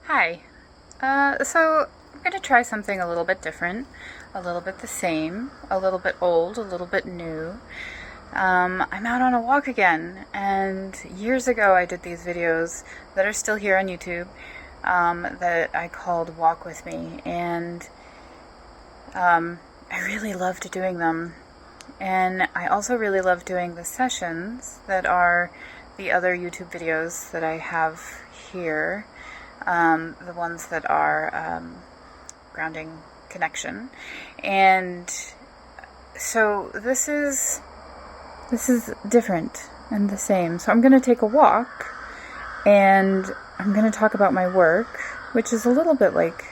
Hi. So I'm going to try something a little bit different, a little bit the same, a little bit old, a little bit new. I'm out on a walk again, and years ago I did these videos that are still here on YouTube that I called Walk With Me, and I really loved doing them. And I also really love doing the sessions that are the other YouTube videos that I have here. The ones that are grounding connection. And so this is different and the same. So I'm going to take a walk and I'm going to talk about my work, which is a little bit like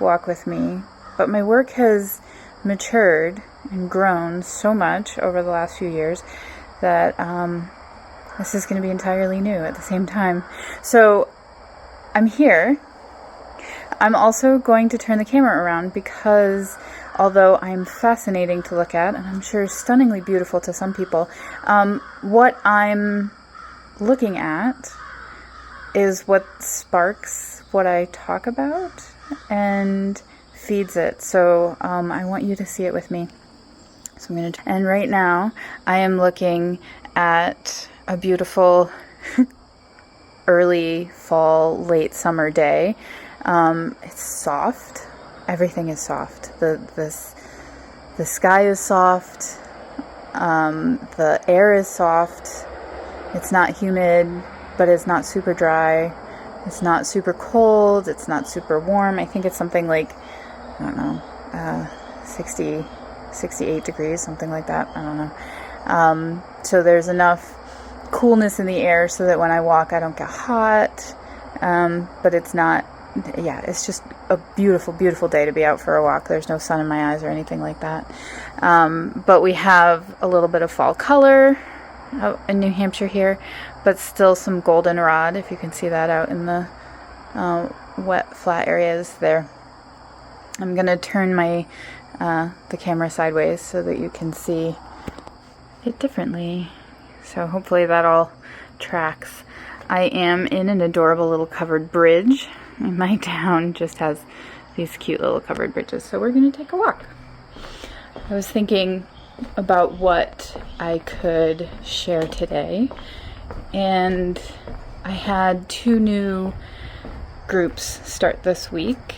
Walk With Me, but my work has matured and grown so much over the last few years that this is going to be entirely new at the same time. So I'm here. I'm also going to turn the camera around because although I'm fascinating to look at, and I'm sure stunningly beautiful to some people, what I'm looking at is what sparks what I talk about and feeds it. So I want you to see it with me. So I'm and right now I am looking at a beautiful early fall, late summer day. It's soft. Everything is soft. The sky is soft. The air is soft. It's not humid, but it's not super dry. It's not super cold. It's not super warm. I think it's something like, I don't know, 68 degrees, something like that. I don't know. So there's enough coolness in the air so that when I walk I don't get hot, but it's not, it's just a beautiful, beautiful day to be out for a walk. There's no sun in my eyes or anything like that, but we have a little bit of fall color out in New Hampshire here, but still some goldenrod, if you can see that out in the wet flat areas there. I'm going to turn my the camera sideways so that you can see it differently. So hopefully that all tracks. I am in an adorable little covered bridge. My town just has these cute little covered bridges. So we're going to take a walk. I was thinking about what I could share today. And I had 2 new groups start this week.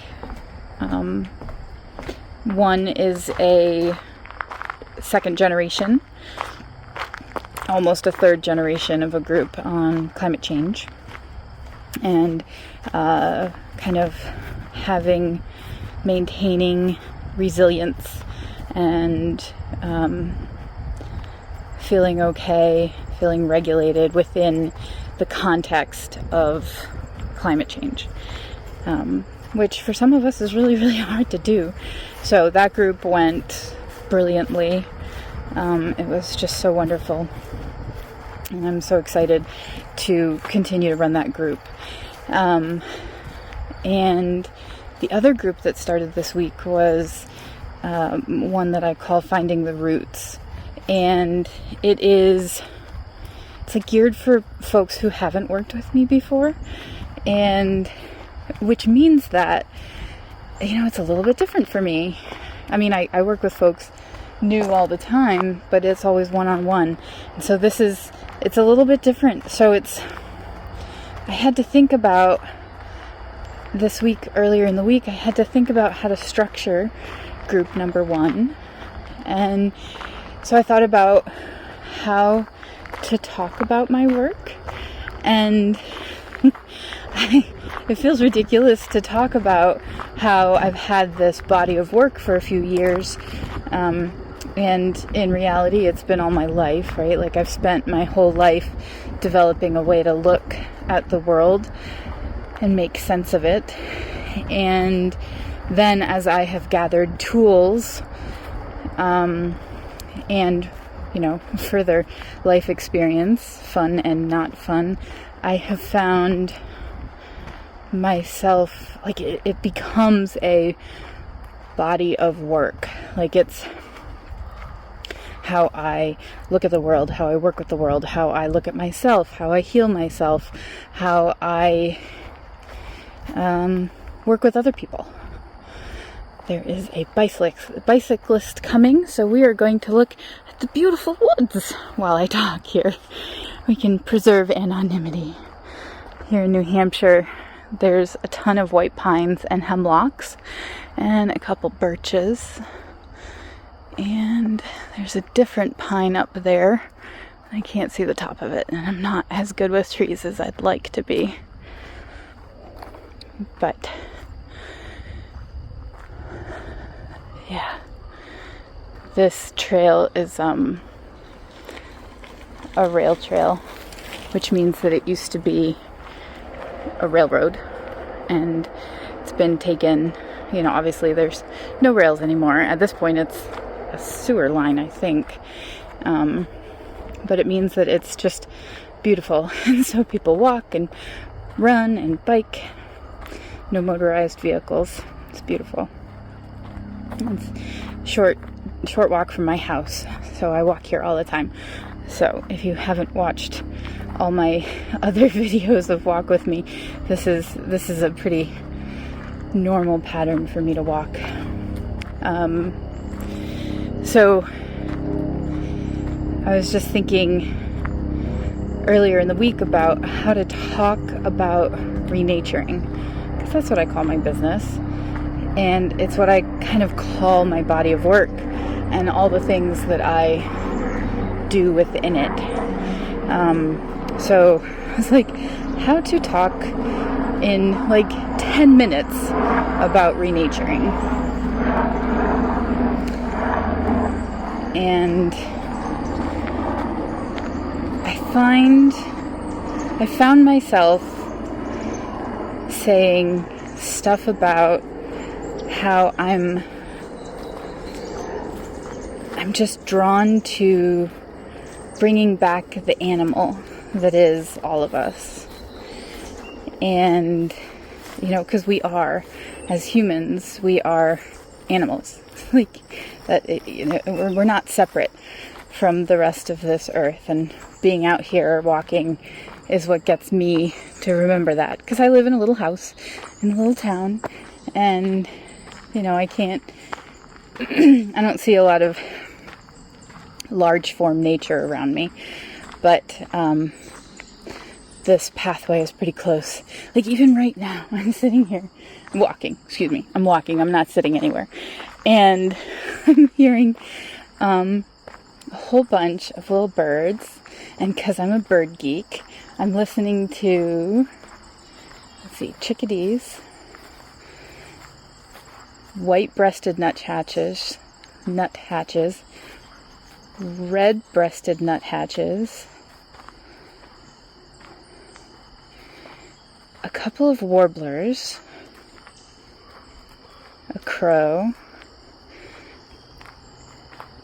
One is a second generation, almost a third generation of a group on climate change and kind of maintaining resilience and feeling okay, feeling regulated within the context of climate change, which for some of us is really, really hard to do. So that group went brilliantly. It was just so wonderful. And I'm so excited to continue to run that group. And the other group that started this week was one that I call Finding the Roots. And it's like geared for folks who haven't worked with me before. And which means that, it's a little bit different for me. I mean, I work with folks new all the time, but it's always one-on-one. And so it's a little bit different. So I had to think about this week, earlier in the week, I had to think about how to structure group number 1. And so I thought about how to talk about my work. And it feels ridiculous to talk about how I've had this body of work for a few years. And in reality, it's been all my life, right? Like I've spent my whole life developing a way to look at the world and make sense of it. And then as I have gathered tools, and, further life experience, fun and not fun, I have found myself, like it becomes a body of work. Like it's how I look at the world, how I work with the world, how I look at myself, how I heal myself, how I work with other people. There is a bicyclist coming, so we are going to look at the beautiful woods while I talk here. We can preserve anonymity. Here in New Hampshire, there's a ton of white pines and hemlocks and a couple birches. And there's a different pine up there. I can't see the top of it, and I'm not as good with trees as I'd like to be. But yeah, this trail is a rail trail, which means that it used to be a railroad, and it's been taken, obviously there's no rails anymore. At this point it's a sewer line, I think, but it means that it's just beautiful, and so people walk and run and bike. No motorized vehicles. It's beautiful. It's short walk from my house, so I walk here all the time. So if you haven't watched all my other videos of walk with me, this is a pretty normal pattern for me to walk. So I was just thinking earlier in the week about how to talk about renaturing, because that's what I call my business. And it's what I kind of call my body of work and all the things that I do within it. So it's like how to talk in like 10 minutes about renaturing. And I found myself saying stuff about how I'm just drawn to bringing back the animal that is all of us. And, because we are, as humans, we are animals. Like, that, we're not separate from the rest of this earth. And being out here walking is what gets me to remember that. Because I live in a little house, in a little town, and I can't, I don't see a lot of large form nature around me, but this pathway is pretty close. Like even right now, I'm sitting here, I'm walking, I'm not sitting anywhere, and I'm hearing a whole bunch of little birds, and because I'm a bird geek, I'm listening to, chickadees, white-breasted nuthatches, red-breasted nuthatches, a couple of warblers, a crow,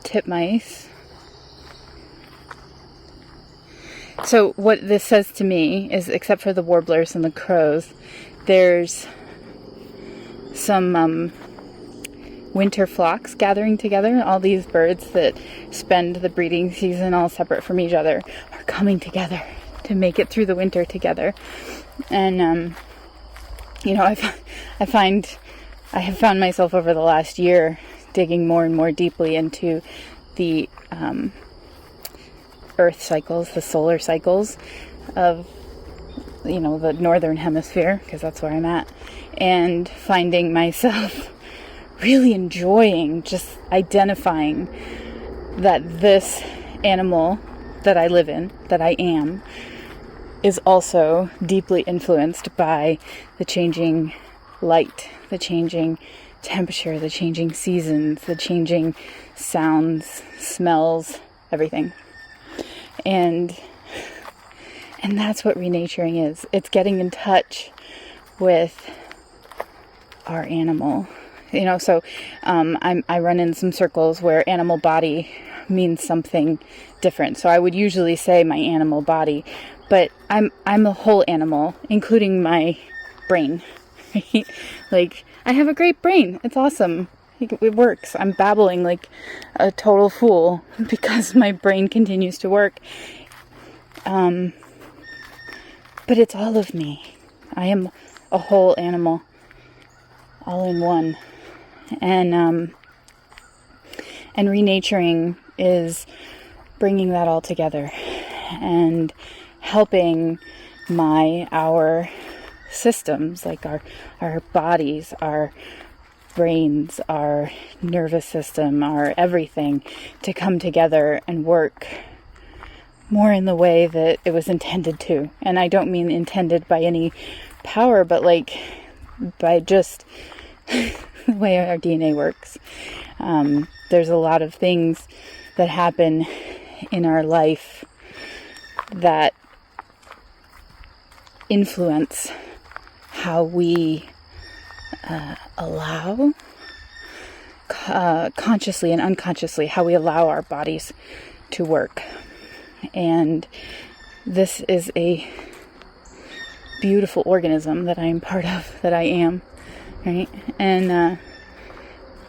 titmice. So what this says to me is, except for the warblers and the crows, there's some winter flocks gathering together. All these birds that spend the breeding season all separate from each other are coming together to make it through the winter together. And I have found myself over the last year digging more and more deeply into the earth cycles, the solar cycles of the northern hemisphere, because that's where I'm at, and finding myself really enjoying just identifying that this animal that I live in, that I am, is also deeply influenced by the changing light, the changing temperature, the changing seasons, the changing sounds, smells, everything. And that's what renaturing is. It's getting in touch with our animal. So I run in some circles where animal body means something different. So I would usually say my animal body, but I'm a whole animal, including my brain. Right? Like, I have a great brain. It's awesome. It works. I'm babbling like a total fool because my brain continues to work. But it's all of me. I am a whole animal, all in one. And renaturing is bringing that all together and helping our systems, like our bodies, our brains, our nervous system, our everything, to come together and work more in the way that it was intended to. And I don't mean intended by any power, but like by just the way our DNA works. There's a lot of things that happen in our life that influence how we allow, consciously and unconsciously, how we allow our bodies to work. And this is a beautiful organism that I am part of, that I am, right? And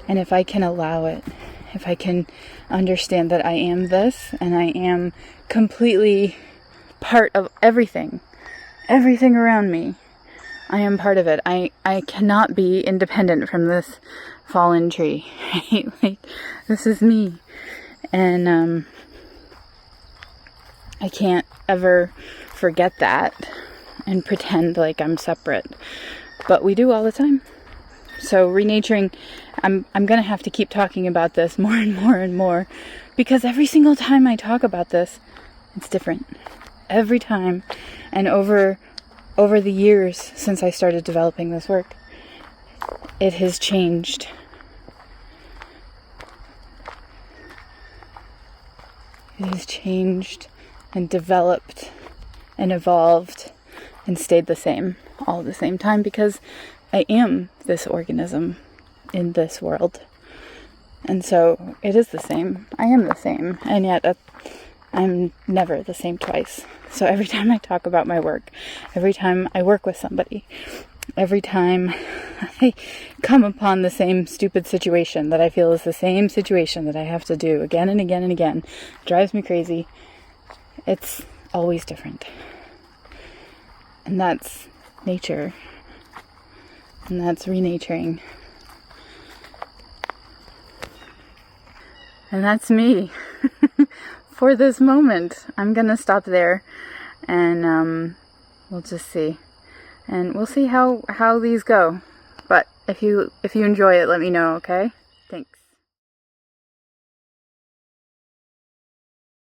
if I can allow it, if I can understand that I am this, and I am completely part of everything around me, I am part of it. I cannot be independent from this fallen tree, right? Like, this is me. And I can't ever forget that and pretend like I'm separate. But we do all the time. So renaturing, I'm going to have to keep talking about this more and more and more, because every single time I talk about this, it's different. Every time. And over the years since I started developing this work, it has changed. It has changed and developed and evolved and stayed the same all at the same time, because I am this organism in this world. And so it is the same. I am the same. And yet I'm never the same twice. So every time I talk about my work, every time I work with somebody, every time I come upon the same stupid situation that I feel is the same situation that I have to do again and again and again, it drives me crazy. It's always different. And that's nature. And that's renaturing. And that's me. For this moment, I'm going to stop there, and we'll just see. And we'll see how these go. But if you enjoy it, let me know, okay? Thanks.